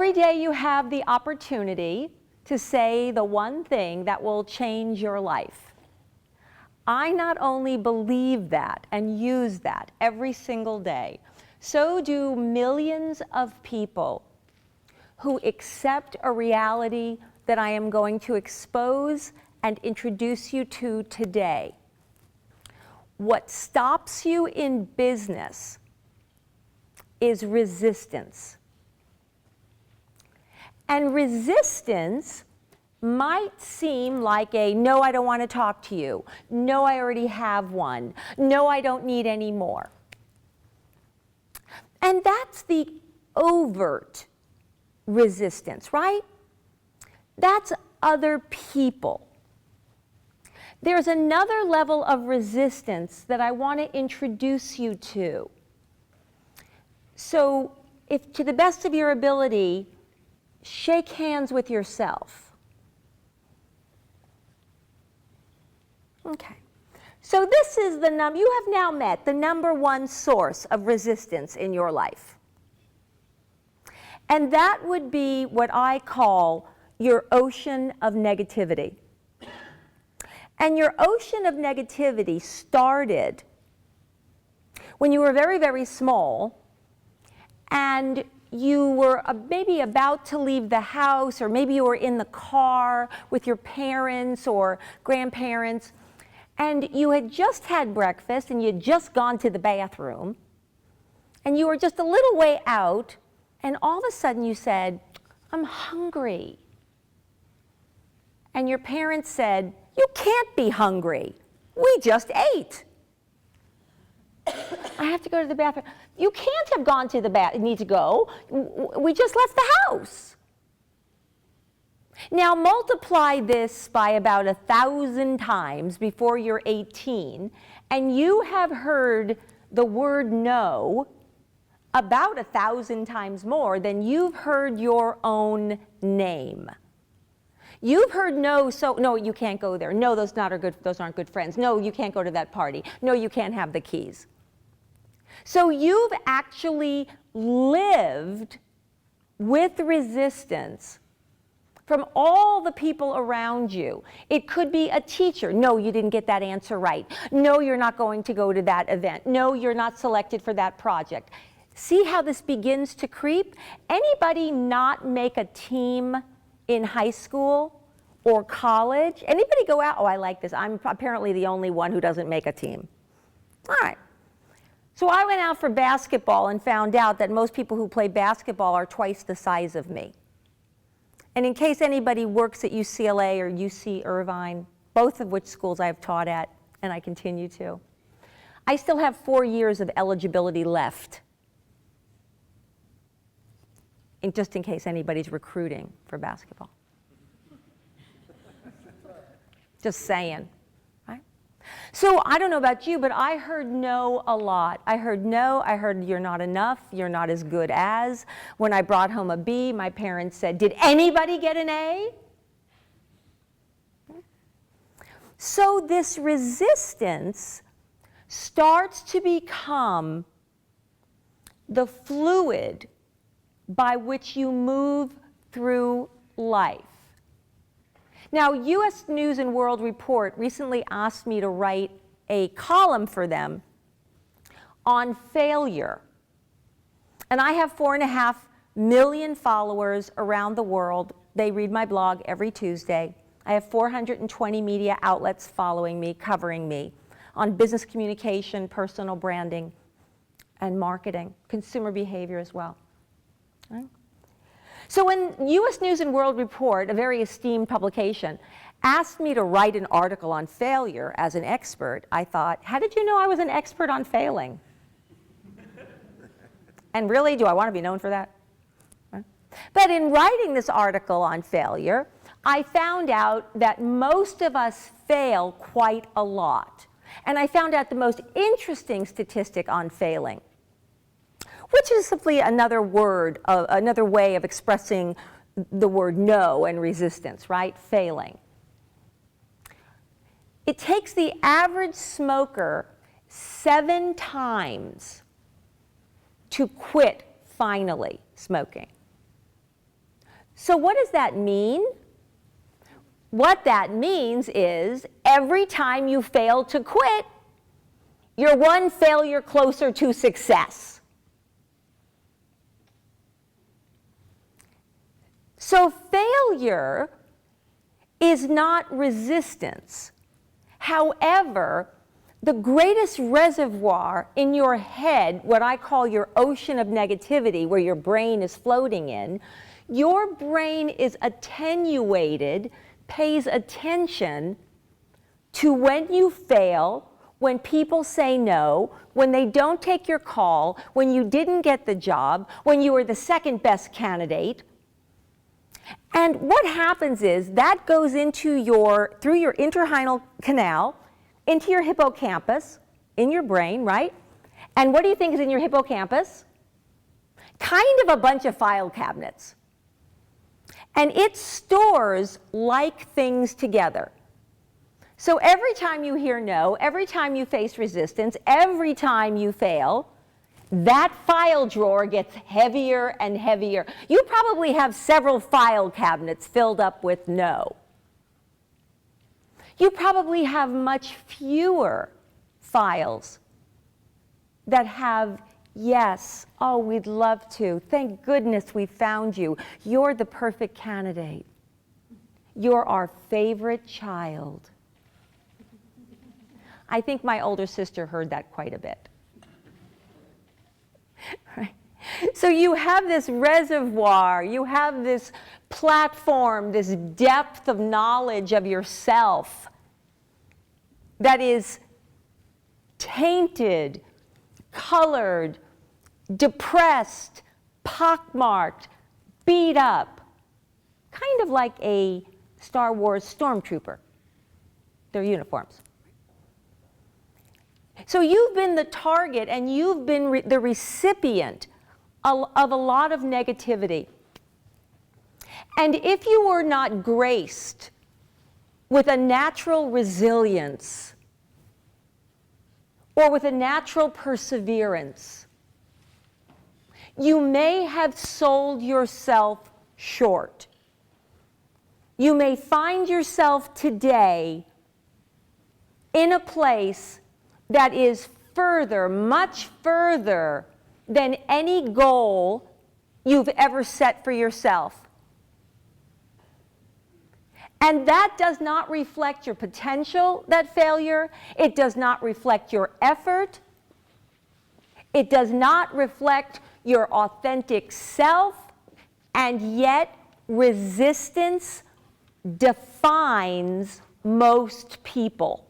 Every day you have the opportunity to say the one thing that will change your life. I not only believe that and use that every single day, so do millions of people who accept a reality that I am going to expose and introduce you to today. What stops you in business is resistance. And resistance might seem like a, no, I don't want to talk to you. No, I already have one. No, I don't need any more. And that's the overt resistance, right? That's other people. There's another level of resistance that I want to introduce you to. So, if to the best of your ability, shake hands with yourself. Okay. So this is the you have now met the number one source of resistance in your life. And that would be what I call your ocean of negativity. And your ocean of negativity started when you were very, very small, and you were maybe about to leave the house, or maybe you were in the car with your parents or grandparents, and you had just had breakfast and you had just gone to the bathroom, and you were just a little way out, and all of a sudden you said, I'm hungry. And your parents said, you can't be hungry. We just ate. I have to go to the bathroom. You can't have gone to the bathroom. Need to go. We just left the house. Now multiply this by about 1,000 times before you're 18, and you have heard the word no about 1,000 times more than you've heard your own name. You've heard no, so no, you can't go there. No, those aren't good friends. No, you can't go to that party. No, you can't have the keys. So you've actually lived with resistance from all the people around you. It could be a teacher. No, you didn't get that answer right. No, you're not going to go to that event. No, you're not selected for that project. See how this begins to creep? Anybody not make a team in high school or college? Anybody go out? Oh, I like this. I'm apparently the only one who doesn't make a team. All right. So I went out for basketball and found out that most people who play basketball are twice the size of me. And in case anybody works at UCLA or UC Irvine, both of which schools I've taught at, and I continue to, I still have 4 years of eligibility left, just in case anybody's recruiting for basketball. Just saying. Right? So I don't know about you, but I heard no a lot. I heard no, I heard you're not enough, you're not as good as. When I brought home a B, my parents said, did anybody get an A? So this resistance starts to become the fluid by which you move through life. Now, U.S. News and World Report recently asked me to write a column for them on failure. And I have 4.5 million followers around the world. They read my blog every Tuesday. I have 420 media outlets following me, covering me on business communication, personal branding, and marketing, consumer behavior as well. Right? So when U.S. News and World Report, a very esteemed publication, asked me to write an article on failure as an expert, I thought, how did you know I was an expert on failing? And really, do I want to be known for that? Right? But in writing this article on failure, I found out that most of us fail quite a lot. And I found out the most interesting statistic on failing, which is simply another word, another way of expressing the word no and resistance, right? Failing. It takes the average smoker 7 times to quit finally smoking. So what does that mean? What that means is every time you fail to quit, you're one failure closer to success. So failure is not resistance. However, the greatest reservoir in your head, what I call your ocean of negativity, where your brain is floating in, your brain is attenuated, pays attention to when you fail, when people say no, when they don't take your call, when you didn't get the job, when you were the second best candidate. And what happens is that goes into through your interhinal canal, into your hippocampus, in your brain, right? And what do you think is in your hippocampus? Kind of a bunch of file cabinets. And it stores like things together. So every time you hear no, every time you face resistance, every time you fail, that file drawer gets heavier and heavier. You probably have several file cabinets filled up with no. You probably have much fewer files that have yes. Oh, we'd love to. Thank goodness we found you. You're the perfect candidate. You're our favorite child. I think my older sister heard that quite a bit. Right? So you have this reservoir, you have this platform, this depth of knowledge of yourself that is tainted, colored, depressed, pockmarked, beat up, kind of like a Star Wars stormtrooper, their uniforms. So you've been the target and you've been the recipient of a lot of negativity. And if you were not graced with a natural resilience or with a natural perseverance, you may have sold yourself short. You may find yourself today in a place that is further, much further than any goal you've ever set for yourself. And that does not reflect your potential, that failure. It does not reflect your effort. It does not reflect your authentic self. And yet, resistance defines most people.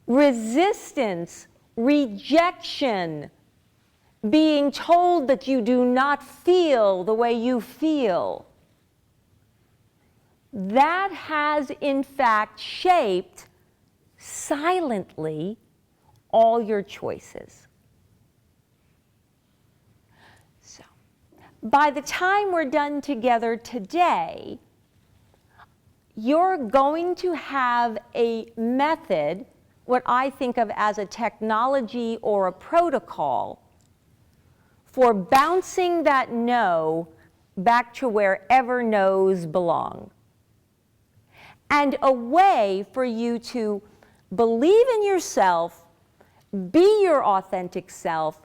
Resistance, rejection, being told that you do not feel the way you feel, that has in fact shaped silently all your choices. So, by the time we're done together today, you're going to have a method, what I think of as a technology or a protocol, for bouncing that no back to wherever no's belong. And a way for you to believe in yourself, be your authentic self,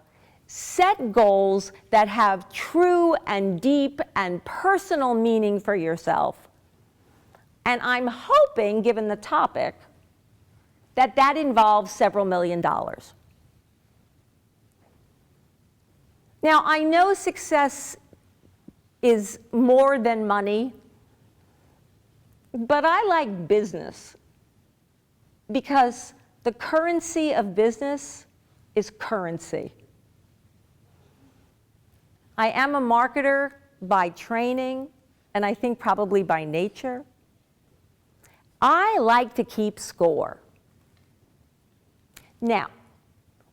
set goals that have true and deep and personal meaning for yourself. And I'm hoping, given the topic, that that involves several $1 million. Now, I know success is more than money, but I like business because the currency of business is currency. I am a marketer by training, and I think probably by nature. I like to keep score. Now,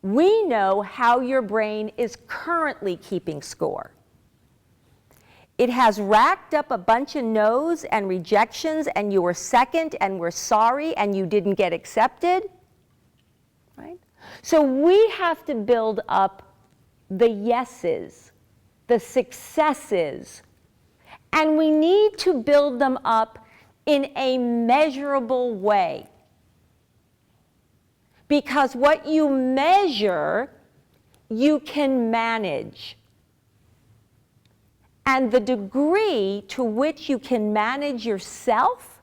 we know how your brain is currently keeping score. It has racked up a bunch of no's and rejections, and you were second and were sorry and you didn't get accepted, right? So we have to build up the yeses, the successes, and we need to build them up in a measurable way. Because what you measure, you can manage. And the degree to which you can manage yourself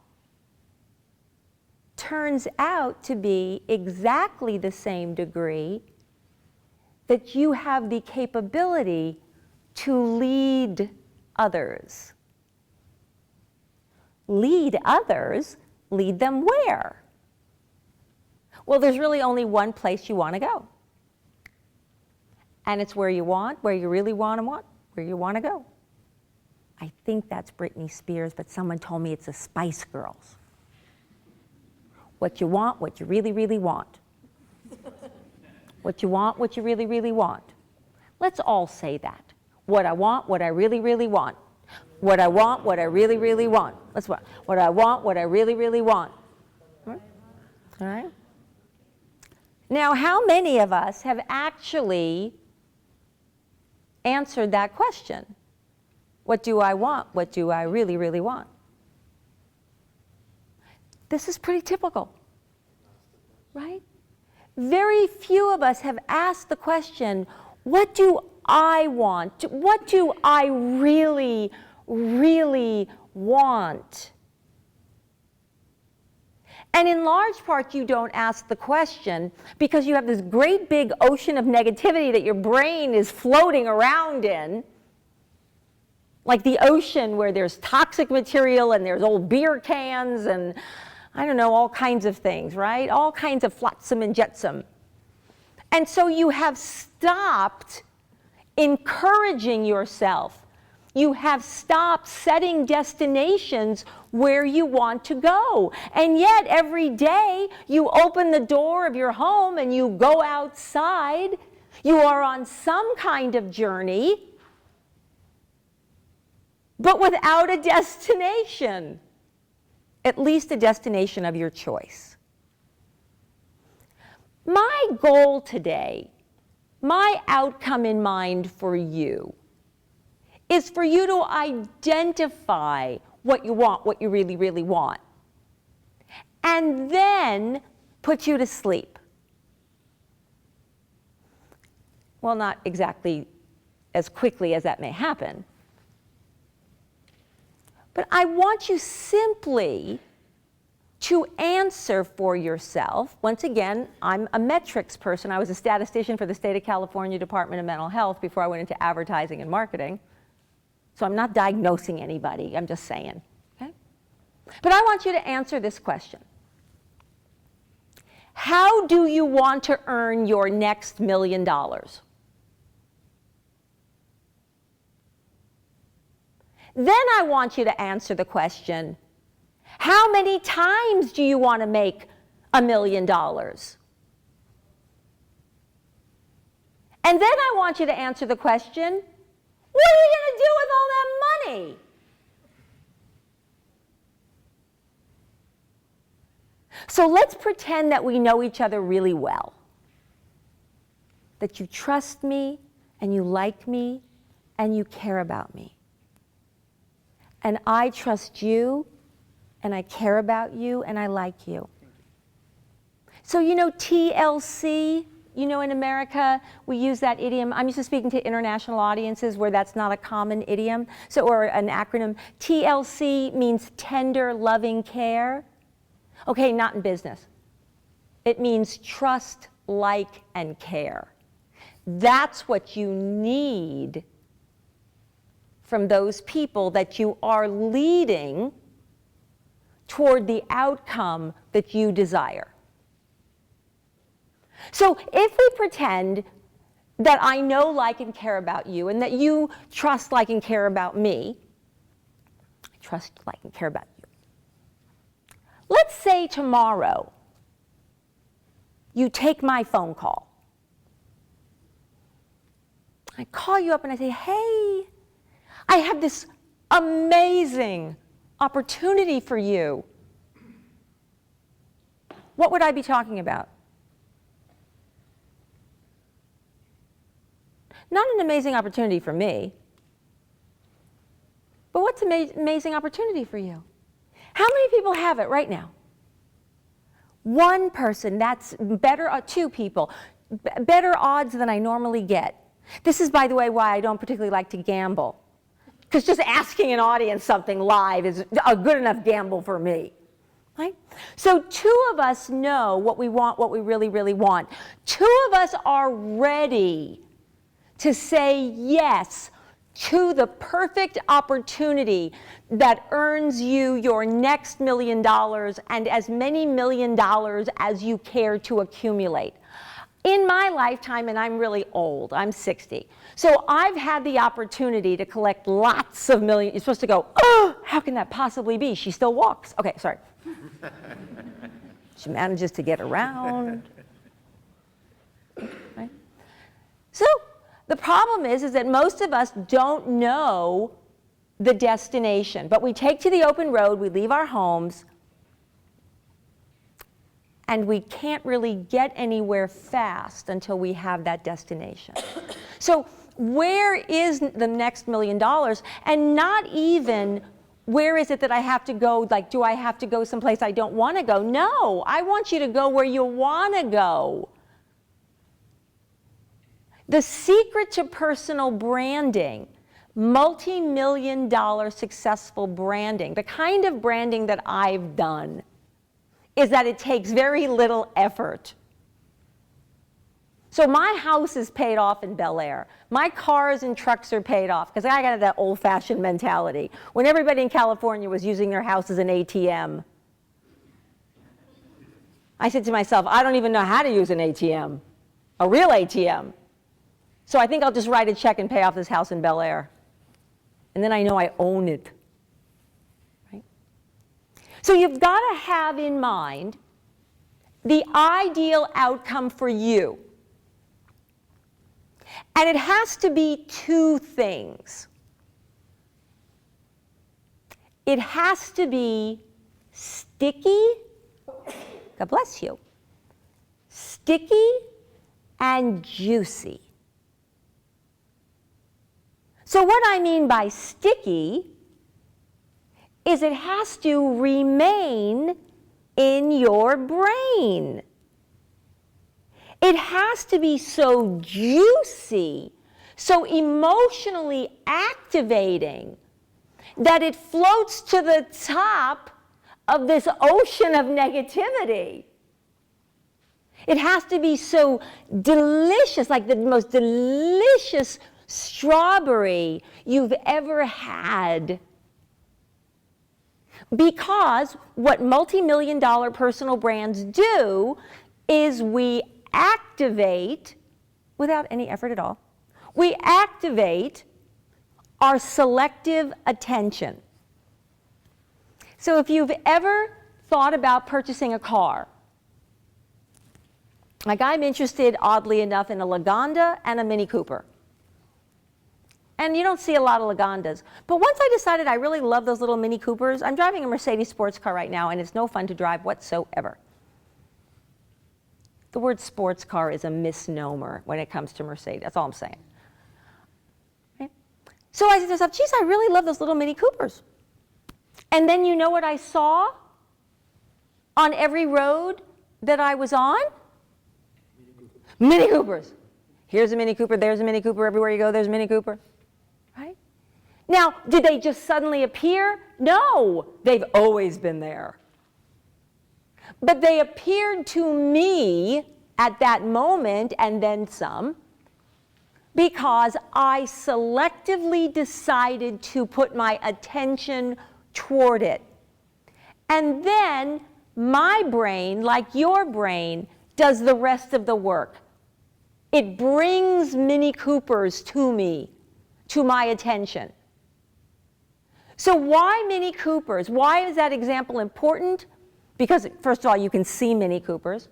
turns out to be exactly the same degree that you have the capability to lead others. Lead others, lead them where? Well, there's really only one place you want to go. And it's where you really want where you want to go. I think that's Britney Spears, but someone told me it's the Spice Girls. What you want, what you really, really want. What you want, what you really, really want. Let's all say that. What I want, what I really, really want. What I want, what I really, really want. What I want, what I really, really want. All right? Now, how many of us have actually answered that question? What do I want? What do I really, really want? This is pretty typical, right? Very few of us have asked the question, what do I want? What do I really, really want? And in large part, you don't ask the question because you have this great big ocean of negativity that your brain is floating around in, like the ocean where there's toxic material and there's old beer cans and, I don't know, all kinds of things, right? All kinds of flotsam and jetsam. And so you have stopped encouraging yourself. You have stopped setting destinations where you want to go. And yet every day you open the door of your home and you go outside. You are on some kind of journey, but without a destination. At least a destination of your choice. My goal today, my outcome in mind for you, is for you to identify what you want, what you really, really want, and then put you to sleep. Well, not exactly as quickly as that may happen, but I want you simply to answer for yourself. Once again, I'm a metrics person. I was a statistician for the State of California Department of Mental Health before I went into advertising and marketing. So I'm not diagnosing anybody, I'm just saying, okay? But I want you to answer this question. How do you want to earn your next $1 million? Then I want you to answer the question, how many times do you want to make $1 million? And then I want you to answer the question, what are you going to do with all that money? So let's pretend that we know each other really well. That you trust me, and you like me, and you care about me. And I trust you, and I care about you, and I like you. So you know TLC? You know, in America, we use that idiom. I'm used to speaking to international audiences where that's not a common idiom, or an acronym. TLC means tender, loving care. Okay, not in business. It means trust, like, and care. That's what you need from those people that you are leading toward the outcome that you desire. So if we pretend that I know, like, and care about you, and that you trust, like, and care about me, I trust, like, and care about you. Let's say tomorrow you take my phone call. I call you up and I say, hey, I have this amazing opportunity for you. What would I be talking about? Not an amazing opportunity for me. But what's an amazing opportunity for you? How many people have it right now? One person, that's better, two people, better odds than I normally get. This is, by the way, why I don't particularly like to gamble. Because just asking an audience something live is a good enough gamble for me. Right? So two of us know what we want, what we really, really want. Two of us are ready to say yes to the perfect opportunity that earns you your next $1 million and as many $1 million as you care to accumulate. In my lifetime, and I'm really old, I'm 60, so I've had the opportunity to collect lots of millions. You're supposed to go, oh, how can that possibly be? She still walks. Okay, sorry. She manages to get around. Right? So the problem is that most of us don't know the destination, but we take to the open road, we leave our homes, and we can't really get anywhere fast until we have that destination. So where is the next $1 million? And not even where is it that I have to go, like do I have to go someplace I don't want to go? No, I want you to go where you want to go. The secret to personal branding, multi-million-dollar successful branding, the kind of branding that I've done, is that it takes very little effort. So my house is paid off in Bel Air. My cars and trucks are paid off because I got that old-fashioned mentality. When everybody in California was using their house as an ATM, I said to myself, I don't even know how to use an ATM, a real ATM. So I think I'll just write a check and pay off this house in Bel Air. And then I know I own it. So you've got to have in mind the ideal outcome for you. And it has to be two things. It has to be sticky, God bless you, sticky and juicy. So what I mean by sticky is it has to remain in your brain. It has to be so juicy, so emotionally activating, that it floats to the top of this ocean of negativity. It has to be so delicious, like the most delicious strawberry you've ever had. Because what multi-million-dollar personal brands do is we activate, without any effort at all, we activate our selective attention. So if you've ever thought about purchasing a car, like I'm interested, oddly enough, in a Lagonda and a Mini Cooper. And you don't see a lot of Lagondas. But once I decided I really love those little Mini Coopers, I'm driving a Mercedes sports car right now, and it's no fun to drive whatsoever. The word sports car is a misnomer when it comes to Mercedes. That's all I'm saying. Okay? So I said to myself, geez, I really love those little Mini Coopers. And then you know what I saw on every road that I was on? Mini Coopers. Here's a Mini Cooper, there's a Mini Cooper, everywhere you go there's a Mini Cooper. Right? Now, did they just suddenly appear? No, they've always been there. But they appeared to me at that moment, and then some, because I selectively decided to put my attention toward it. And then my brain, like your brain, does the rest of the work. It brings Mini Coopers to me, to my attention. So why Mini Coopers? Why is that example important? Because, first of all, you can see Mini Coopers,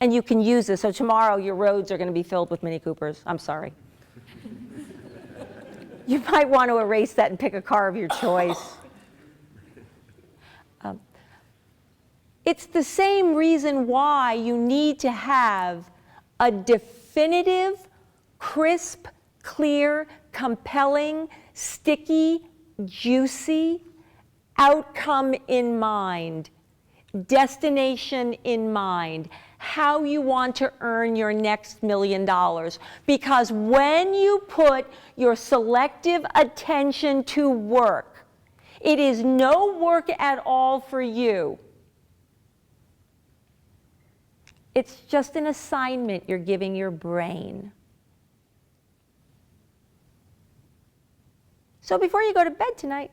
and you can use this. So tomorrow, your roads are going to be filled with Mini Coopers. I'm sorry. You might want to erase that and pick a car of your choice. It's the same reason why you need to have a definitive, crisp, clear, compelling, sticky, juicy, outcome in mind, destination in mind, how you want to earn your next $1 million. Because when you put your selective attention to work, it is no work at all for you. It's just an assignment you're giving your brain. So before you go to bed tonight,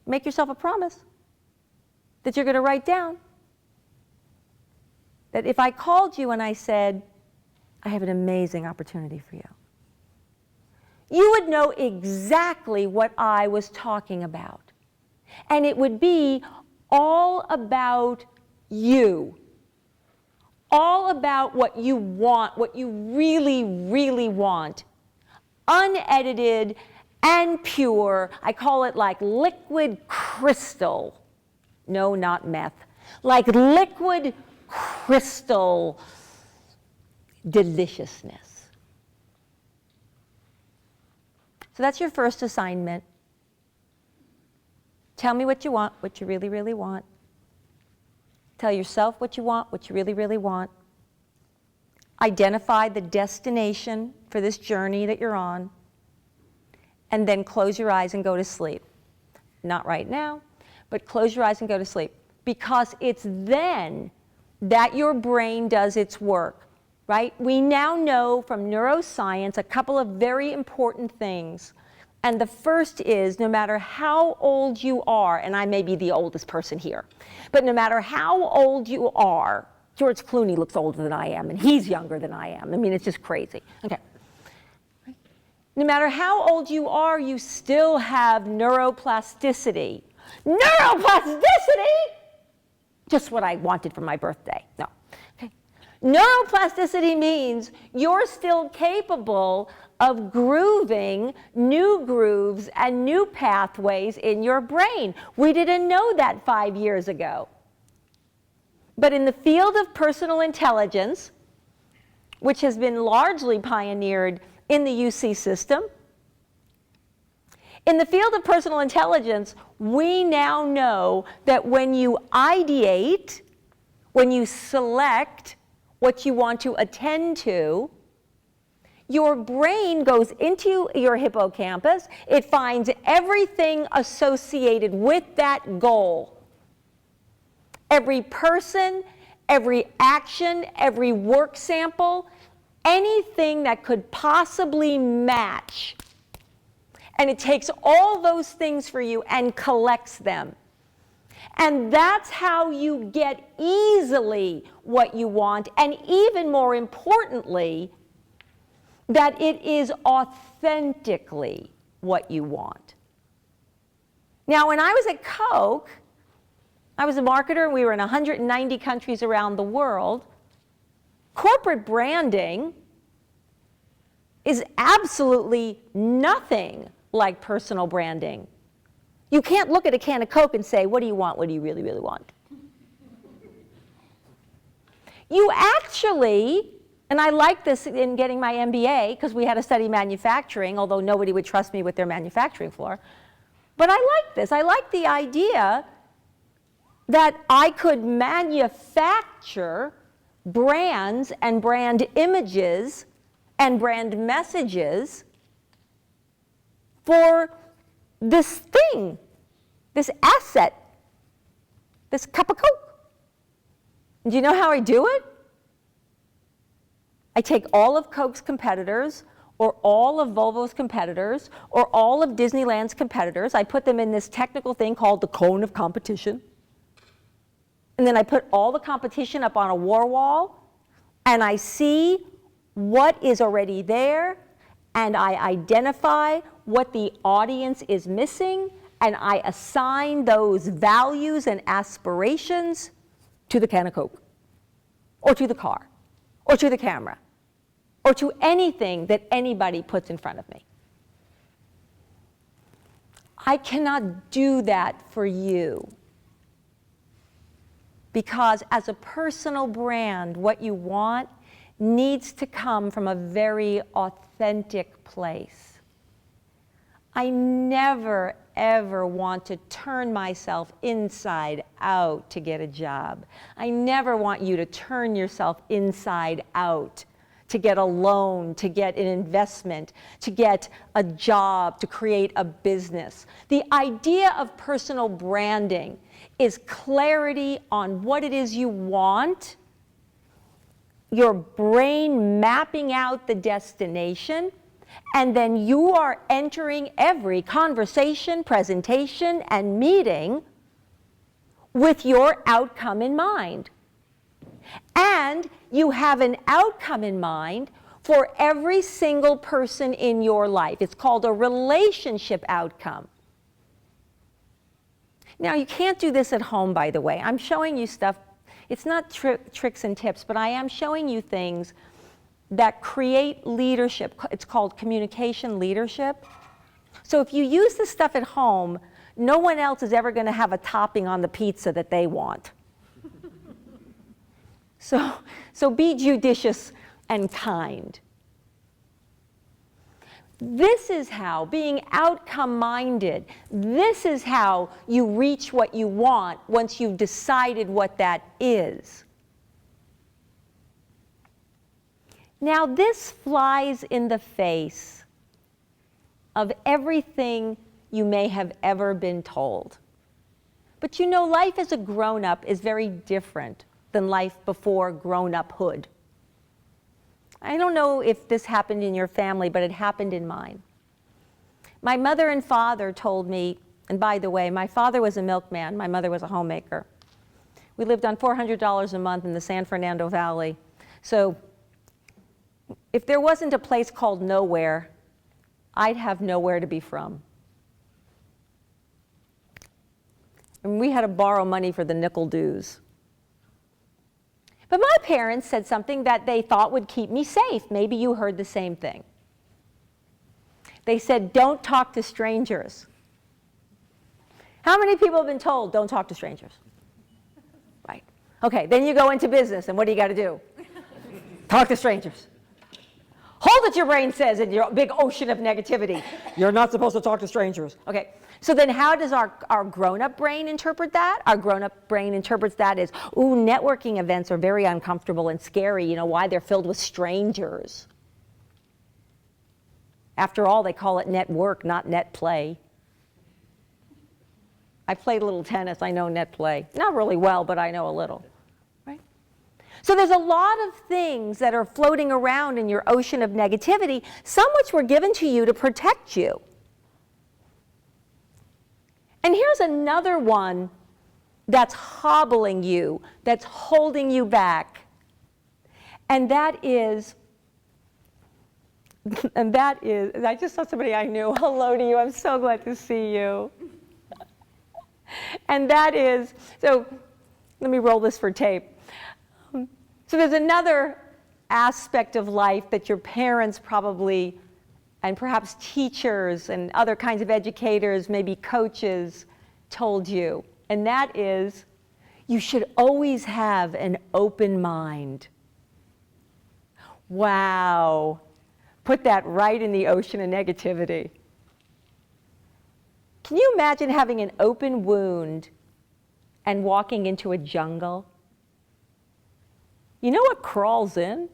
make yourself a promise that you're going to write down that if I called you and I said, I have an amazing opportunity for you, you would know exactly what I was talking about. And it would be all about you. All about what you want, what you really, really want. Unedited and pure. I call it like liquid crystal. No, not meth. Like liquid crystal deliciousness. So that's your first assignment. Tell me what you want, what you really, really want. Tell yourself what you want, what you really, really want. Identify the destination for this journey that you're on. And then close your eyes and go to sleep. Not right now, but close your eyes and go to sleep. Because it's then that your brain does its work, right? We now know from neuroscience a couple of very important things. And the first is, no matter how old you are, and I may be the oldest person here, but no matter how old you are, George Clooney looks older than I am, and he's younger than I am. I mean, it's just crazy. Okay. No matter how old you are, you still have neuroplasticity. Neuroplasticity? Just what I wanted for my birthday. No. Okay. Neuroplasticity means you're still capable of grooving new grooves and new pathways in your brain. We didn't know that 5 years ago. But in the field of personal intelligence, which has been largely pioneered in the UC system, in the field of personal intelligence, we now know that when you ideate, when you select what you want to attend to, your brain goes into your hippocampus. It finds everything associated with that goal. Every person, every action, every work sample, anything that could possibly match. And it takes all those things for you and collects them. And that's how you get easily what you want, and even more importantly, that it is authentically what you want. Now, when I was at Coke, I was a marketer, and we were in 190 countries around the world. Corporate branding is absolutely nothing like personal branding. You can't look at a can of Coke and say, what do you want? What do you really, really want? You actually, and I like this in getting my MBA, because we had to study manufacturing, although nobody would trust me with their manufacturing floor. But I like this. I like the idea that I could manufacture brands and brand images and brand messages for this thing, this asset, this cup of Coke. Do you know how I do it? I take all of Coke's competitors, or all of Volvo's competitors, or all of Disneyland's competitors. I put them in this technical thing called the cone of competition. And then I put all the competition up on a war wall, and I see what is already there, and I identify what the audience is missing, and I assign those values and aspirations to the can of Coke, or to the car, or to the camera, or to anything that anybody puts in front of me. I cannot do that for you. Because as a personal brand, what you want needs to come from a very authentic place. I never, ever want to turn myself inside out to get a job. I never want you to turn yourself inside out to get a loan, to get an investment, to get a job, to create a business. The idea of personal branding is clarity on what it is you want, your brain mapping out the destination, and then you are entering every conversation, presentation, and meeting with your outcome in mind. And you have an outcome in mind for every single person in your life. It's called a relationship outcome. Now, you can't do this at home, by the way. I'm showing you stuff. It's not tricks and tips, but I am showing you things that create leadership. It's called communication leadership. So if you use this stuff at home, no one else is ever going to have a topping on the pizza that they want. So be judicious and kind. This is how, being outcome-minded, this is how you reach what you want once you've decided what that is. Now, this flies in the face of everything you may have ever been told. But you know, life as a grown-up is very different than life before grown-uphood. I don't know if this happened in your family, but it happened in mine. My mother and father told me, and by the way, my father was a milkman, my mother was a homemaker. We lived on $400 a month in the San Fernando Valley. So if there wasn't a place called nowhere, I'd have nowhere to be from. And we had to borrow money for the nickel dues. But my parents said something that they thought would keep me safe. Maybe you heard the same thing. They said, don't talk to strangers. How many people have been told, don't talk to strangers? Right. Okay, then you go into business, and what do you got to do? Talk to strangers. Hold it, your brain says, in your big ocean of negativity. You're not supposed to talk to strangers. Okay, so then how does our grown-up brain interpret that? Our grown-up brain interprets that as, ooh, networking events are very uncomfortable and scary. You know why? They're filled with strangers. After all, they call it network, not net play. I played a little tennis. I know net play. Not really well, but I know a little. Right? So there's a lot of things that are floating around in your ocean of negativity, some which were given to you to protect you. And here's another one that's hobbling you, that's holding you back. And that is, I just saw somebody I knew. Hello to you, I'm so glad to see you. And that is, so let me roll this for tape. So there's another aspect of life that your parents probably, and perhaps teachers and other kinds of educators, maybe coaches, told you. And that is, you should always have an open mind. Wow. Put that right in the ocean of negativity. Can you imagine having an open wound and walking into a jungle? You know what crawls in?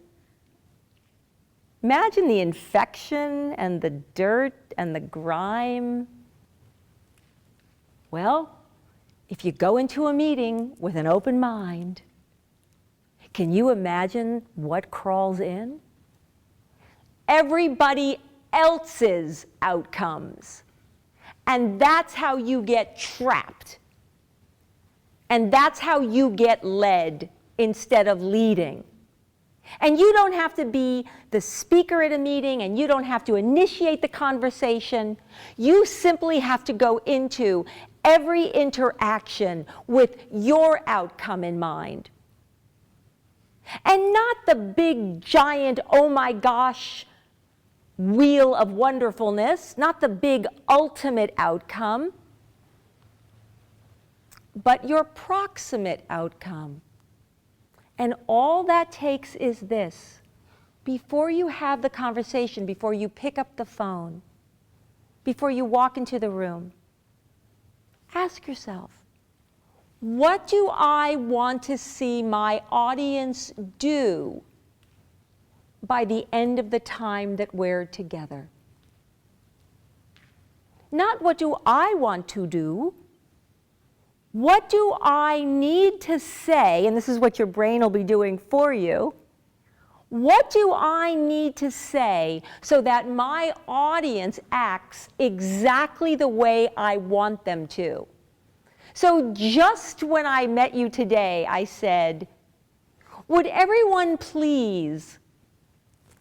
Imagine the infection and the dirt and the grime. Well, if you go into a meeting with an open mind, can you imagine what crawls in? Everybody else's outcomes. And that's how you get trapped. And that's how you get led instead of leading. And you don't have to be the speaker at a meeting, and you don't have to initiate the conversation. You simply have to go into every interaction with your outcome in mind. And not the big, giant, oh my gosh, wheel of wonderfulness, not the big ultimate outcome, but your proximate outcome. And all that takes is this. Before you have the conversation, before you pick up the phone, before you walk into the room, ask yourself, what do I want to see my audience do by the end of the time that we're together? Not what do I want to do, what do I need to say, and this is what your brain will be doing for you, what do I need to say so that my audience acts exactly the way I want them to? So just when I met you today, I said, would everyone please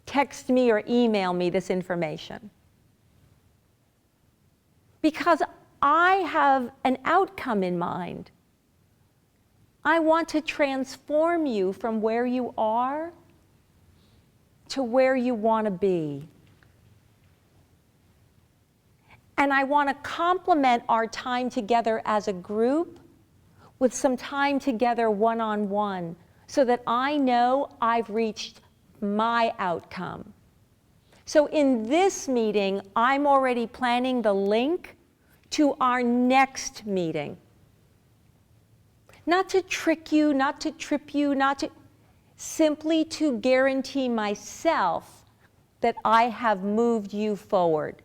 text me or email me this information? Because I have an outcome in mind. I want to transform you from where you are to where you want to be. And I want to complement our time together as a group with some time together one-on-one so that I know I've reached my outcome. So in this meeting, I'm already planning the link to our next meeting. Not to trick you, not to trip you, simply to guarantee myself that I have moved you forward.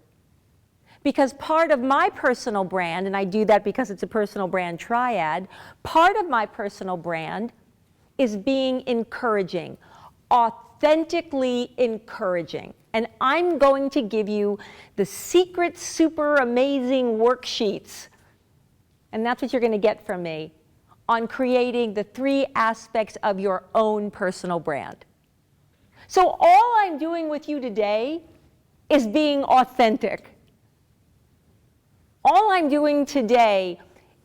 Because part of my personal brand, and I do that because it's a personal brand triad, part of my personal brand is being encouraging, authentically encouraging. And I'm going to give you the secret, super amazing worksheets, and that's what you're going to get from me, on creating the 3 aspects of your own personal brand. So all I'm doing with you today is being authentic. All I'm doing today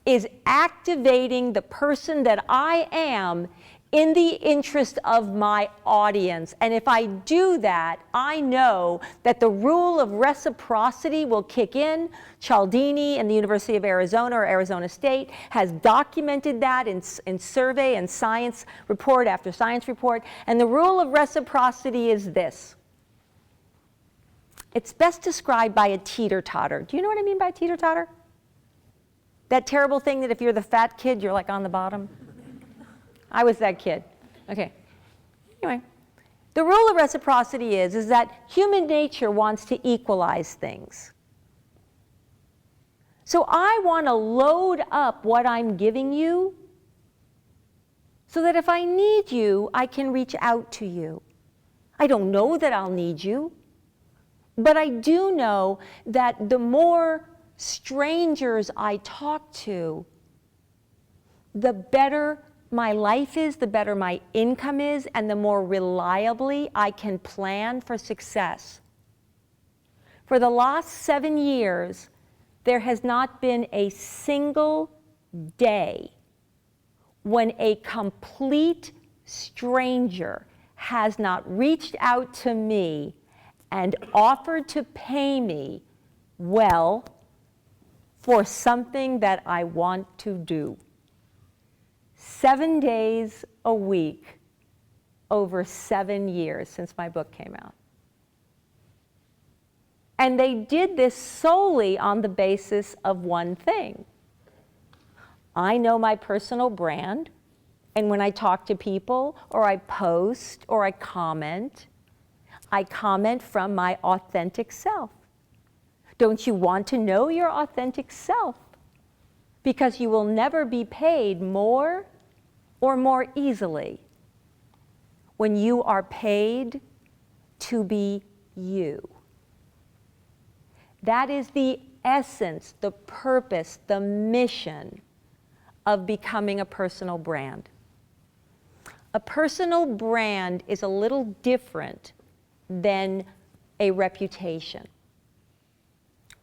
is activating the person that I am in the interest of my audience. And if I do that, I know that the rule of reciprocity will kick in. Cialdini and the University of Arizona or Arizona State has documented that in survey and science report after science report. And the rule of reciprocity is this. It's best described by a teeter-totter. Do you know what I mean by teeter-totter? That terrible thing that if you're the fat kid, you're like on the bottom? I was that kid. Okay. Anyway, the rule of reciprocity is that human nature wants to equalize things. So I want to load up what I'm giving you so that if I need you, I can reach out to you. I don't know that I'll need you, but I do know that the more strangers I talk to, the better my life is, the better my income is, and the more reliably I can plan for success. For the last 7 years, there has not been a single day when a complete stranger has not reached out to me and offered to pay me well for something that I want to do. 7 days a week over 7 years since my book came out. And they did this solely on the basis of one thing. I know my personal brand, and when I talk to people, or I post, or I comment from my authentic self. Don't you want to know your authentic self? Because you will never be paid more or more easily when you are paid to be you. That is the essence, the purpose, the mission of becoming a personal brand. A personal brand is a little different than a reputation.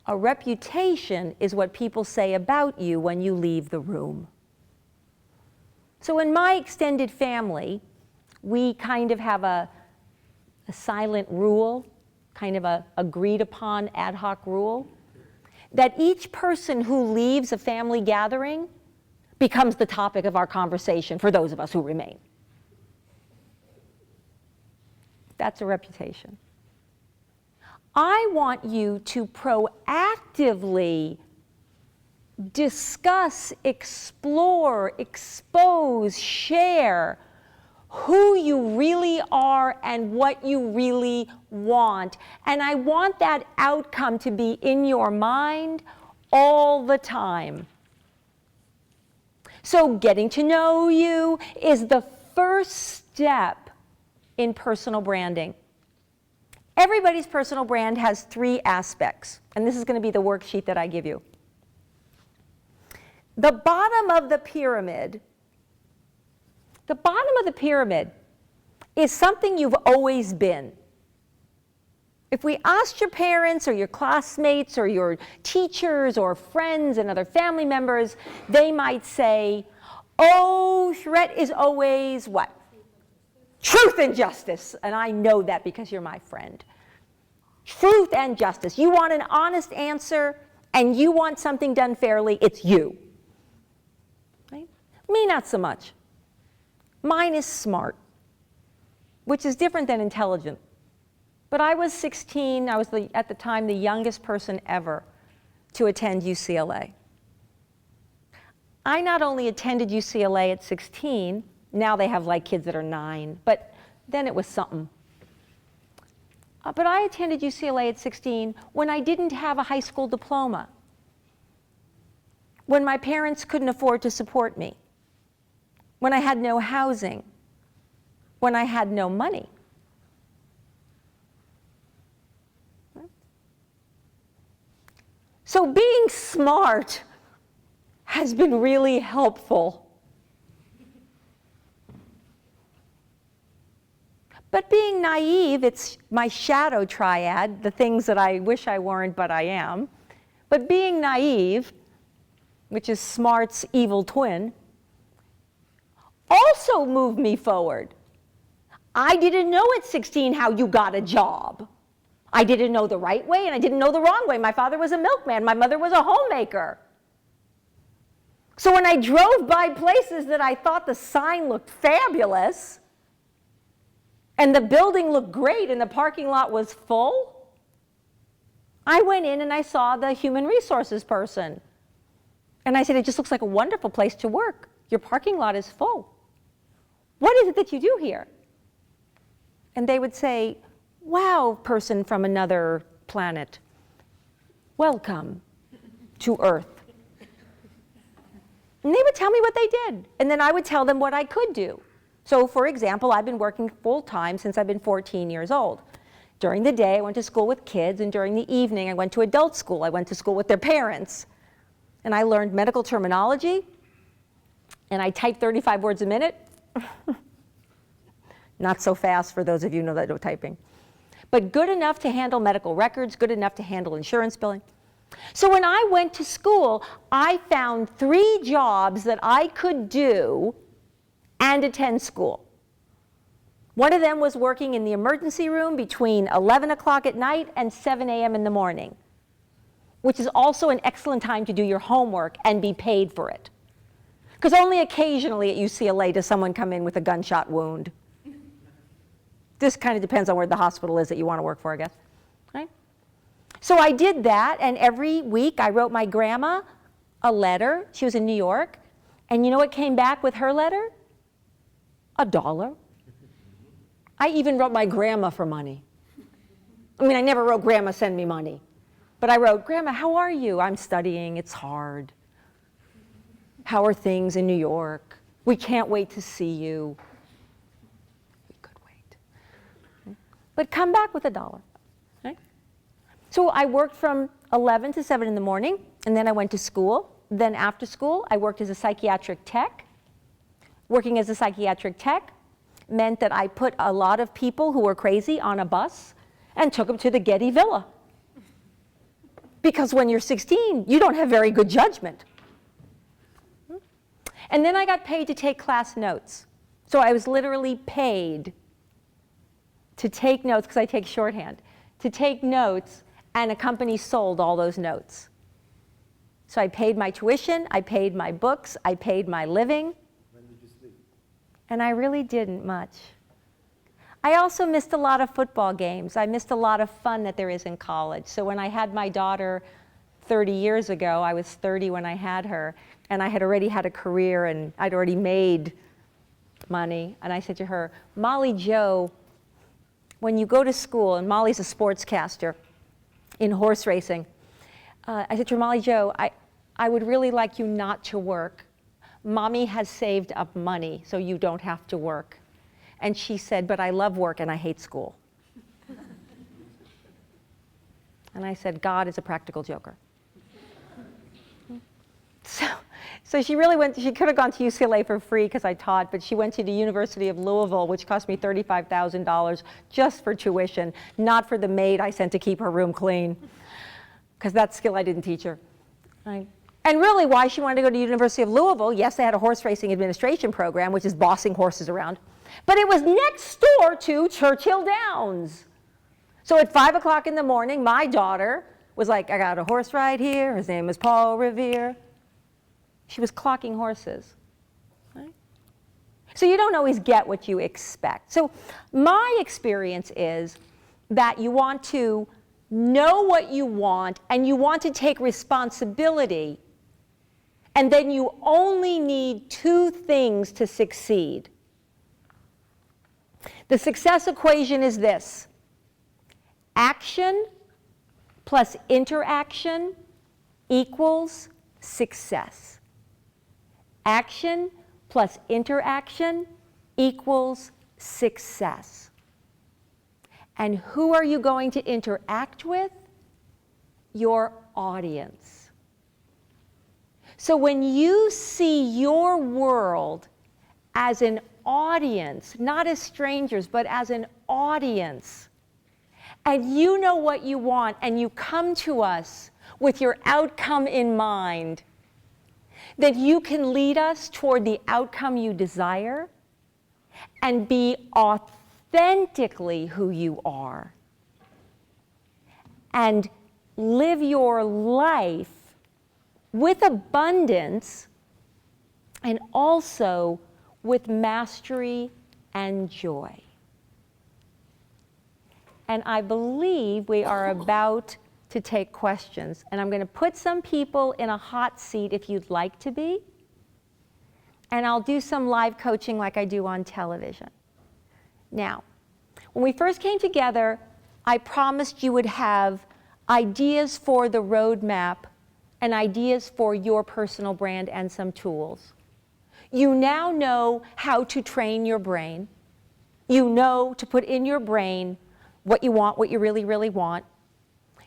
A reputation is what people say about you when you leave the room. So in my extended family, we kind of have a silent rule, kind of a agreed upon ad hoc rule, that each person who leaves a family gathering becomes the topic of our conversation for those of us who remain. That's a reputation. I want you to proactively discuss, explore, expose, share who you really are and what you really want. And I want that outcome to be in your mind all the time. So getting to know you is the first step in personal branding. Everybody's personal brand has 3 aspects, and this is going to be the worksheet that I give you. The bottom of the pyramid is something you've always been. If we asked your parents or your classmates or your teachers or friends and other family members, they might say, oh, Charette is always what? Truth and justice. And I know that because you're my friend. Truth and justice. You want an honest answer and you want something done fairly, it's you. Right? Me, not so much. Mine is smart, which is different than intelligent. But I was 16, I was at the time the youngest person ever to attend UCLA. I not only attended UCLA at 16, now they have like kids that are 9, but then it was something. But I attended UCLA at 16 when I didn't have a high school diploma, when my parents couldn't afford to support me, when I had no housing, when I had no money. So being smart has been really helpful. But being naive, it's my shadow triad, the things that I wish I weren't, but I am. But being naive, which is smart's evil twin, also moved me forward. I didn't know at 16 how you got a job. I didn't know the right way and I didn't know the wrong way. My father was a milkman, my mother was a homemaker. So when I drove by places that I thought the sign looked fabulous, and the building looked great and the parking lot was full, I went in and I saw the human resources person. And I said, it just looks like a wonderful place to work. Your parking lot is full. What is it that you do here? And they would say, wow, person from another planet, welcome to Earth. And they would tell me what they did, and then I would tell them what I could do. So for example, I've been working full-time since I've been 14 years old. During the day, I went to school with kids, and during the evening, I went to adult school. I went to school with their parents. And I learned medical terminology, and I typed 35 words a minute. Not so fast for those of you who know that no typing. But good enough to handle medical records, good enough to handle insurance billing. So when I went to school, I found 3 jobs that I could do and attend school. One of them was working in the emergency room between 11 o'clock at night and 7 a.m. in the morning, which is also an excellent time to do your homework and be paid for it. Because only occasionally at UCLA does someone come in with a gunshot wound. This kind of depends on where the hospital is that you want to work for, I guess. Right? So I did that, and every week I wrote my grandma a letter. She was in New York. And you know what came back with her letter? $1. I even wrote my grandma for money. I mean, I never wrote, Grandma, send me money. But I wrote, Grandma, how are you? I'm studying. It's hard. How are things in New York? We can't wait to see you. We could wait. But come back with $1. Right? So I worked from 11 to 7 in the morning, and then I went to school. Then after school, I worked as a psychiatric tech. Working as a psychiatric tech meant that I put a lot of people who were crazy on a bus and took them to the Getty Villa. Because when you're 16, you don't have very good judgment. And then I got paid to take class notes. So I was literally paid to take notes, because I take shorthand, to take notes, and a company sold all those notes. So I paid my tuition, I paid my books, I paid my living. When did you sleep? And I really didn't much. I also missed a lot of football games. I missed a lot of fun that there is in college. So when I had my daughter 30 years ago, I was 30 when I had her, and I had already had a career and I'd already made money. And I said to her, Molly Jo, when you go to school, and Molly's a sportscaster in horse racing, I said to her, Molly Jo, I would really like you not to work. Mommy has saved up money so you don't have to work. And she said, but I love work and I hate school. And I said, God is a practical joker. So she really went, she could have gone to UCLA for free because I taught, but she went to the University of Louisville, which cost me $35,000 just for tuition, not for the maid I sent to keep her room clean, because that skill I didn't teach her. Right? And really why she wanted to go to the University of Louisville, yes, they had a horse racing administration program, which is bossing horses around, but it was next door to Churchill Downs. So at 5 o'clock in the morning, my daughter was like, I got a horse ride here, his name is Paul Revere. She was clocking horses. Right? So you don't always get what you expect. So my experience is that you want to know what you want and you want to take responsibility, and then you only need two things to succeed. The success equation is this: action plus interaction equals success. Action plus interaction equals success. And who are you going to interact with? Your audience. So when you see your world as an audience, not as strangers, but as an audience, and you know what you want, and you come to us with your outcome in mind, that you can lead us toward the outcome you desire and be authentically who you are and live your life with abundance and also with mastery and joy. And I believe we are about to take questions. And I'm going to put some people in a hot seat if you'd like to be. And I'll do some live coaching like I do on television. Now, when we first came together, I promised you would have ideas for the roadmap and ideas for your personal brand and some tools. You now know how to train your brain. You know to put in your brain what you want, what you really, really want.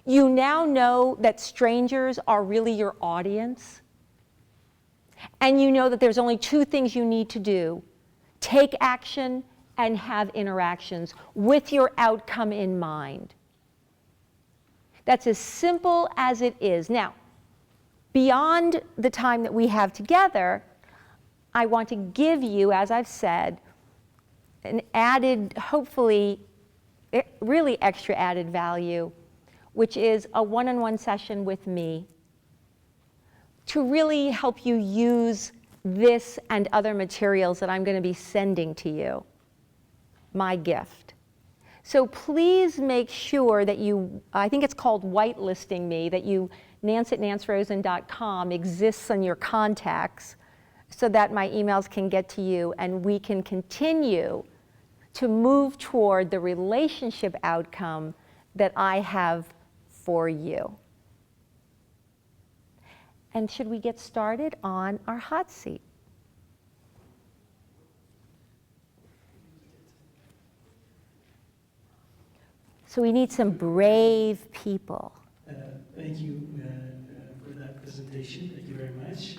You now know that strangers are really your audience. And you know that there's only two things you need to do: take action and have interactions with your outcome in mind. That's as simple as it is. Now, beyond the time that we have together, I want to give you, as I've said, an added, hopefully, really extra added value, which is a one-on-one session with me to really help you use this and other materials that I'm going to be sending to you, my gift. So please make sure that you, I think it's called whitelisting me, that you, Nance@nancerosen.com exists on your contacts so that my emails can get to you and we can continue to move toward the relationship outcome that I have for you. And should we get started on our hot seat? So we need some brave people. Thank you for that presentation. Thank you very much.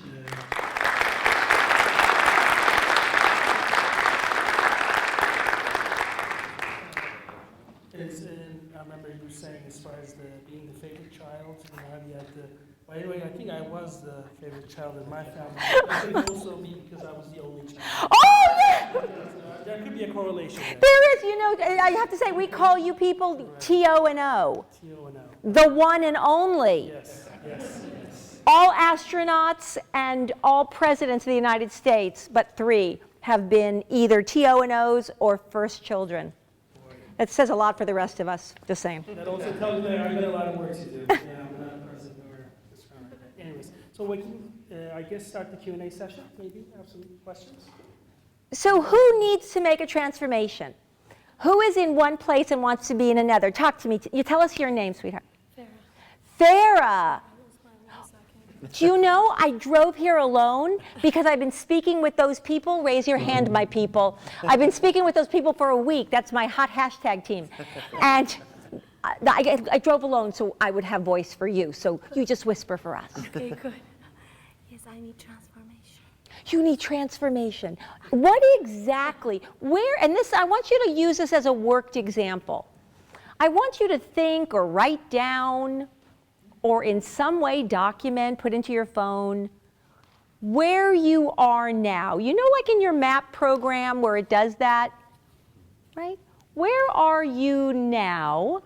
And I remember you were saying, as far as being the favorite child, you know, how you had to. Well, anyway, I think I was the favorite child in my family. I think also me because I was the only child. Oh, yeah! There could be a correlation there. There is, you know, I have to say, we call you people T-O-N-O. T-O-N-O. The one and only. Yes, yes, yes. All astronauts and all presidents of the United States, but 3, have been either T-O-N-Os or first children. That says a lot for the rest of us, just saying. That also tells me I got a lot of work to do. Yeah, I'm not a person or just anyways, so we can, I guess, start the Q&A session, maybe, have some questions? So who needs to make a transformation? Who is in one place and wants to be in another? Talk to me. You tell us your name, sweetheart. Farah. Do you know I drove here alone because I've been speaking with those people? Raise your hand, my people. I've been speaking with those people for a week. That's my hot hashtag team. And I drove alone so I would have voice for you. So you just whisper for us. Okay, good. Yes, I need transformation. You need transformation. What exactly, where, and this, I want you to use this as a worked example. I want you to think or write down or in some way document, put into your phone, where you are now. You know, like in your map program where it does that, right? Where are you now?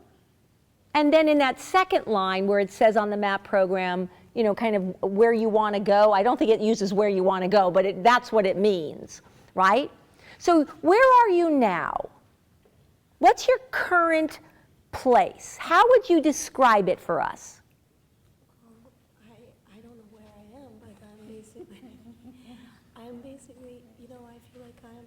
And then in that second line where it says on the map program, you know, kind of where you want to go. I don't think it uses where you want to go, but that's what it means, right? So where are you now? What's your current place? How would you describe it for us? I don't know where I am, but I'm basically, you know, I feel like I'm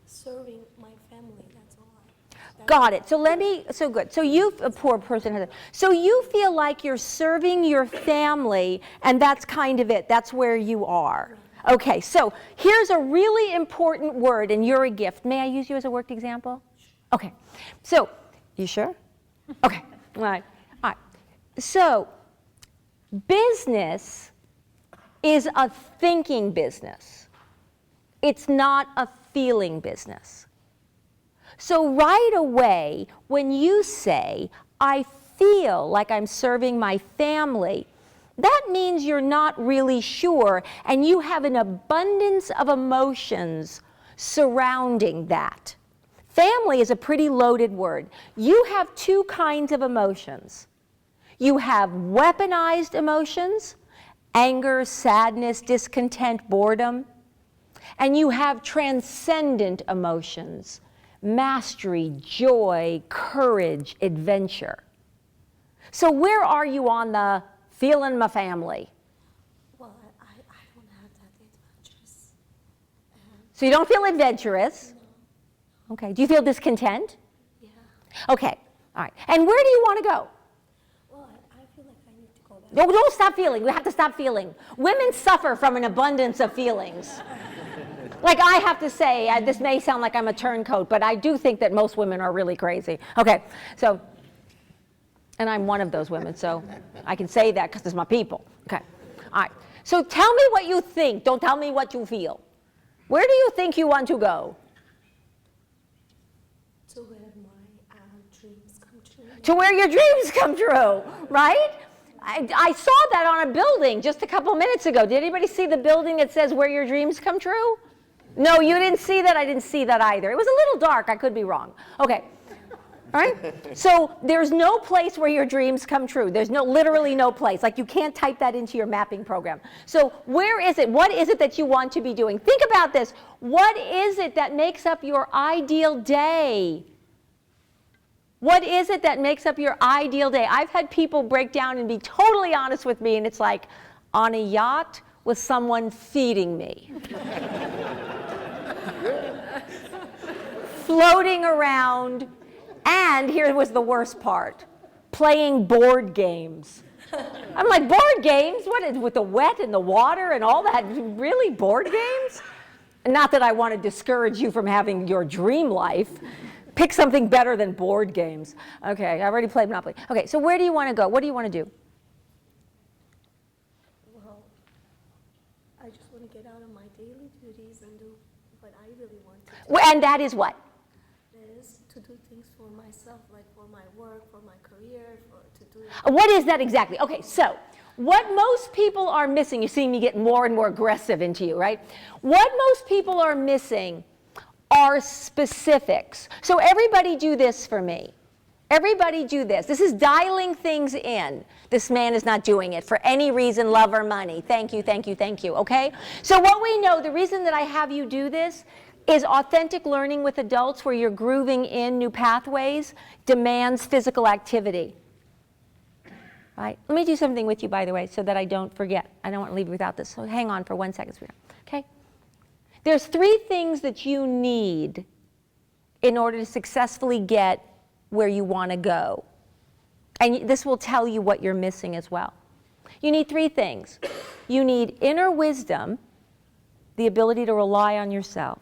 serving my family, that's all. Got it. So let me, so good. So you, a poor person, has it. So you feel like you're serving your family, and that's kind of it. That's where you are. Okay, so here's a really important word, and you're a gift. May I use you as a worked example? Okay. So, you sure? Okay. All right. All right. So, business is a thinking business. It's not a feeling business. So right away, when you say, I feel like I'm serving my family, that means you're not really sure, and you have an abundance of emotions surrounding that. Family is a pretty loaded word. You have two kinds of emotions. You have weaponized emotions, anger, sadness, discontent, boredom, and you have transcendent emotions, mastery, joy, courage, adventure. So where are you on the feeling my family? Well, I don't have that adventures. So you don't feel adventurous? No. Okay. Do you feel discontent? Yeah. Okay. All right. And where do you want to go? Well, I feel like I need to go back. No, don't stop feeling. We have to stop feeling. Women suffer from an abundance of feelings. Like I have to say, this may sound like I'm a turncoat, but I do think that most women are really crazy. Okay, so, and I'm one of those women, so I can say that because it's my people. Okay, all right. So tell me what you think. Don't tell me what you feel. Where do you think you want to go? To where my dreams come true. To where your dreams come true, right? I saw that on a building just a couple minutes ago. Did anybody see the building that says where your dreams come true? No, you didn't see that. I didn't see that either. It was a little dark. I could be wrong. Okay. All right? So there's no place where your dreams come true. There's literally no place. Like you can't type that into your mapping program. So where is it? What is it that you want to be doing? Think about this. What is it that makes up your ideal day? What is it that makes up your ideal day? I've had people break down and be totally honest with me, and it's like, on a yacht with someone feeding me. Floating around, and here was the worst part, playing board games. I'm like, board games? What is with the wet and the water and all that? Really, board games? Not that I want to discourage you from having your dream life. Pick something better than board games. Okay, I already played Monopoly. Okay, so where do you want to go? What do you want to do? Well, I just want to get out of my daily duties and do what I really want to do. And that is what? That is to do things for myself, like for my work, for my career, to do. What is that exactly? Okay, so what most people are missing, you see me get more and more aggressive into you, right? What most people are missing are specifics. So everybody do this for me. Everybody do this. This is dialing things in. This man is not doing it for any reason, love or money. Thank you, thank you, thank you, okay? So what we know, the reason that I have you do this is authentic learning with adults where you're grooving in new pathways demands physical activity. Right? Let me do something with you, by the way, so that I don't forget. I don't want to leave you without this. So hang on for 1 second, sweetheart. Okay? There's 3 things that you need in order to successfully get where you want to go. And this will tell you what you're missing as well. You need 3 things. You need inner wisdom, the ability to rely on yourself.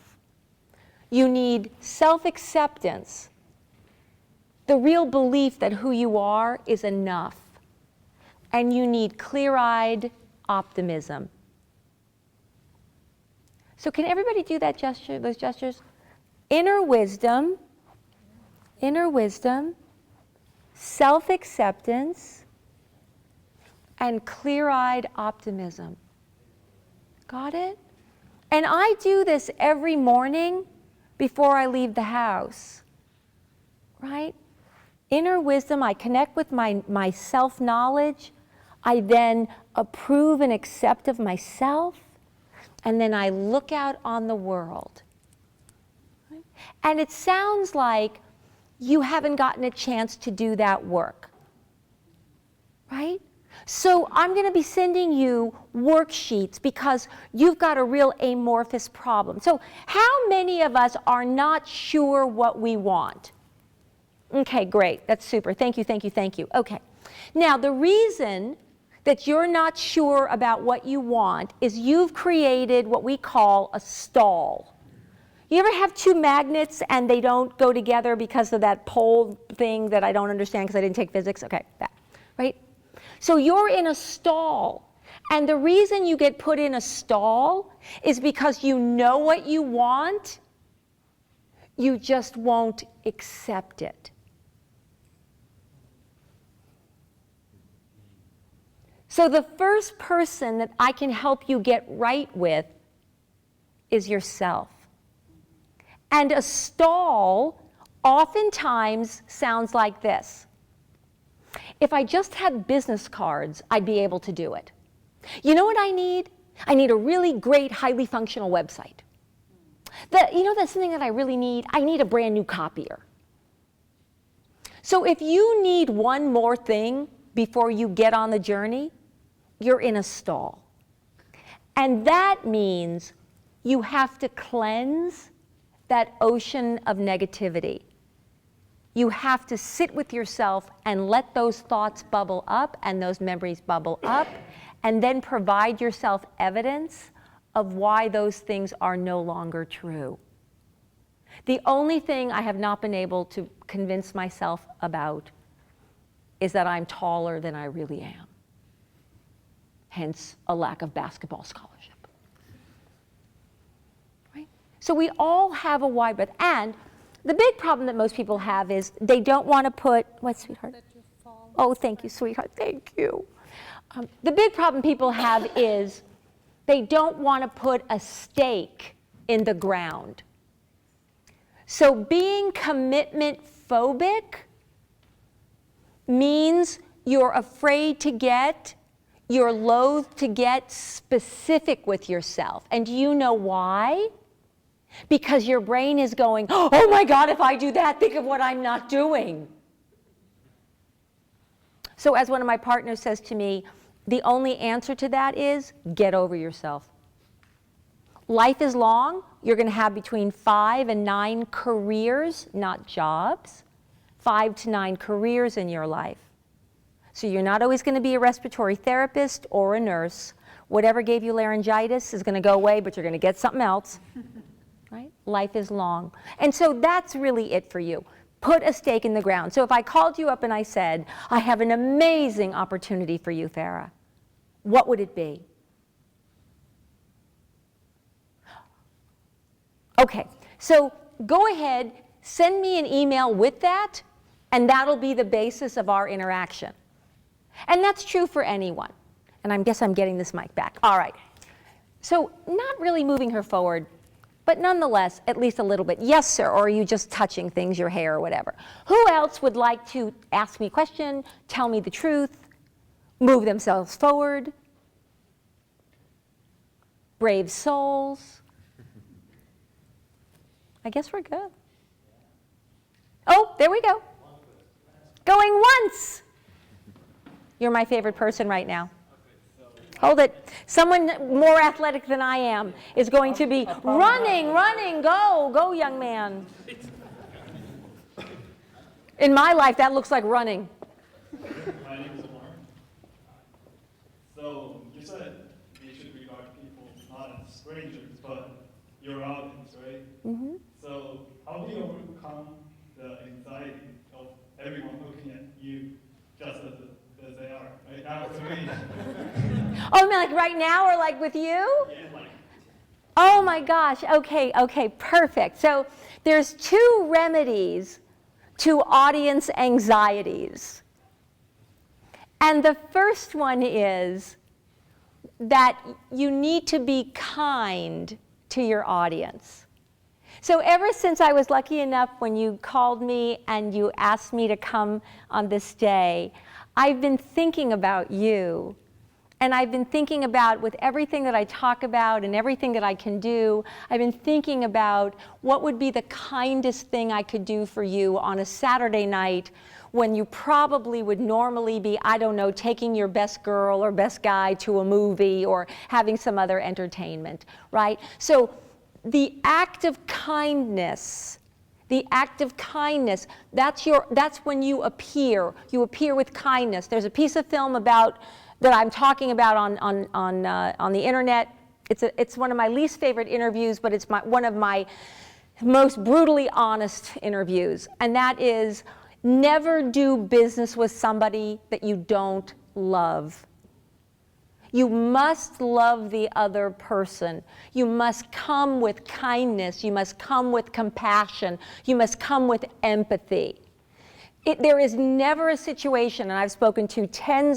You need self-acceptance, the real belief that who you are is enough. And you need clear-eyed optimism. So can everybody do that gesture, those gestures? Inner wisdom, self-acceptance, and clear-eyed optimism. Got it? And I do this every morning before I leave the house, right? Inner wisdom, I connect with my self-knowledge. I then approve and accept of myself. And then I look out on the world. Right? And it sounds like you haven't gotten a chance to do that work, right? So I'm going to be sending you worksheets because you've got a real amorphous problem. So how many of us are not sure what we want? Okay, great. That's super. Thank you, thank you, thank you. Okay. Now, the reason that you're not sure about what you want is you've created what we call a stall. You ever have 2 magnets and they don't go together because of that pole thing that I don't understand because I didn't take physics? Okay, that, right? So you're in a stall. And the reason you get put in a stall is because you know what you want, you just won't accept it. So the first person that I can help you get right with is yourself. And a stall oftentimes sounds like this. If I just had business cards, I'd be able to do it. You know what I need? I need a really great, highly functional website. You know that's something that I really need? I need a brand new copier. So if you need one more thing before you get on the journey, you're in a stall. And that means you have to cleanse that ocean of negativity. You have to sit with yourself and let those thoughts bubble up and those memories bubble up, and then provide yourself evidence of why those things are no longer true. The only thing I have not been able to convince myself about is that I'm taller than I really am. Hence, a lack of basketball scholarship. Right? So we all have a wide breadth. And the big problem that most people have is they don't want to put, what, sweetheart? Oh, thank you, sweetheart, thank you. The big problem people have is they don't want to put a stake in the ground. So being commitment phobic means you're afraid to get, you're loath to get specific with yourself. And do you know why? Because your brain is going, oh my God, if I do that, think of what I'm not doing. So as one of my partners says to me, the only answer to that is get over yourself. Life is long. You're going to have between 5 and 9 careers, not jobs. 5 to 9 careers in your life. So you're not always going to be a respiratory therapist or a nurse. Whatever gave you laryngitis is going to go away, but you're going to get something else. Right? Life is long. And so that's really it for you. Put a stake in the ground. So if I called you up and I said, I have an amazing opportunity for you, Thera, what would it be? Okay, so go ahead, send me an email with that, and that'll be the basis of our interaction. And that's true for anyone. And I guess I'm getting this mic back. All right. So not really moving her forward, but nonetheless, at least a little bit. Yes, sir, or are you just touching things, your hair or whatever? Who else would like to ask me a question, tell me the truth, move themselves forward? Brave souls. I guess we're good. Oh, there we go. Going once. You're my favorite person right now. Hold it. Someone more athletic than I am is going to be running, go, young man. In my life, that looks like running. My name is Omar. So you said you should regard people not as strangers, but your audience, right? Mm-hmm. So how do you overcome the anxiety of everyone looking at you just as they are, right? After me. Oh, I mean, like right now or like with you? Yeah, like, Oh my gosh, okay, perfect. So there's two remedies to audience anxieties. And the first one is that you need to be kind to your audience. So ever since I was lucky enough when you called me and you asked me to come on this day, I've been thinking about you. And I've been thinking about, with everything that I talk about and everything that I can do, I've been thinking about what would be the kindest thing I could do for you on a Saturday night when you probably would normally be, I don't know, taking your best girl or best guy to a movie or having some other entertainment, right? So the act of kindness, that's when you appear with kindness. There's a piece of film that I'm talking about on the internet. It's one of my least favorite interviews, but it's one of my most brutally honest interviews. And that is, never do business with somebody that you don't love. You must love the other person. You must come with kindness. You must come with compassion. You must come with empathy. There is never a situation, and I've spoken to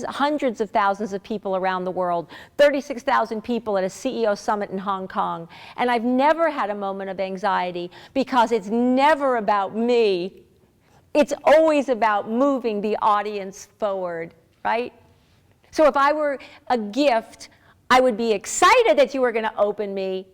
hundreds of thousands of people around the world, 36,000 people at a CEO summit in Hong Kong, and I've never had a moment of anxiety because it's never about me. It's always about moving the audience forward, right? So if I were a gift, I would be excited that you were going to open me,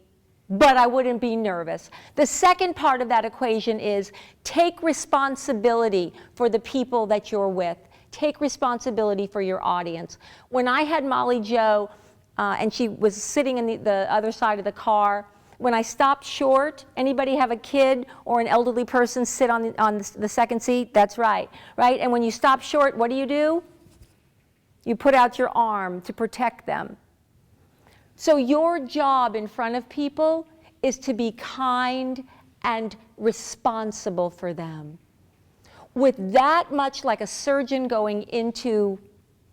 but I wouldn't be nervous. The second part of that equation is take responsibility for the people that you're with. Take responsibility for your audience. When I had Molly Jo, and she was sitting in the other side of the car, when I stopped short, anybody have a kid or an elderly person sit on the second seat? That's right, right? And when you stop short, what do? You put out your arm to protect them. So your job in front of people is to be kind and responsible for them. With that much, like a surgeon going into,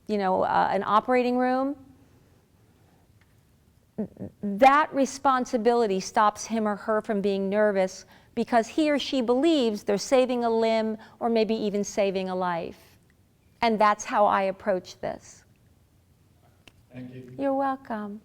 an operating room, that responsibility stops him or her from being nervous because he or she believes they're saving a limb or maybe even saving a life. And that's how I approach this. thank you. You're welcome.